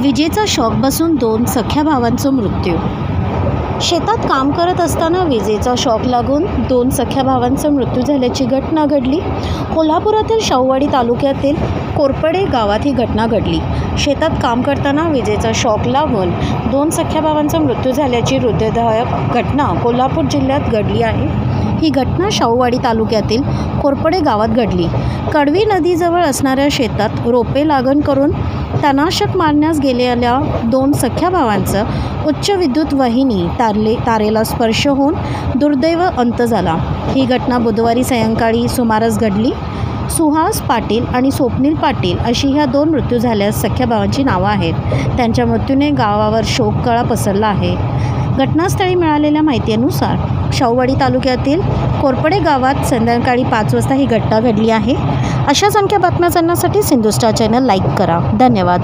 विजेचा शॉक बसून 2 सख्या भावांचा मृत्यू। शेतात काम करत असताना विजेचा शॉक लागून 2 सख्या भावांचा मृत्यू झाल्याची घटना घडली। कोल्हापुरातील शाहूवाडी तालुक्यातील कोरपडे गावात ही घटना घडली। शेतात काम करताना विजेचा शॉक लागून 2 सख्या भावांचा मृत्यू झाल्याची हृदयदायक घटना कोल्हापूर जिल्ह्यात घडली आहे। ही घटना शाहूवाडी तालुक्यातील कोरपडे गावात घडली। कडवी नदीजवळ असणाऱ्या शेतात रोपे लागण करून तणनाशक मारण्यास गेलेल्या 2 सख्या भावांचा उच्च विद्युत वाहिनी तारेला स्पर्श होऊन दुर्दैव अंत झाला। ही घटना बुधवारी सायंकाळी सुमारास घडली। सुहास पाटील आणि स्वप्नील पाटील अशी ह्या 2 मृत्यू झाल्यास सख्या भावांची नावं आहेत। त्यांच्या मृत्यूने गावावर शोककळा पसरला आहे। घटनास्थळी मिळालेल्या माहितीनुसार शाहूवाडी तालुक्यातील कोरपडे गावात संध्याकाळी 5 वाजता ही घटना घडली आहे। अशाच आणखी बातम्या जाणण्यासाठी सिंधू स्टार चॅनल लाईक करा। धन्यवाद।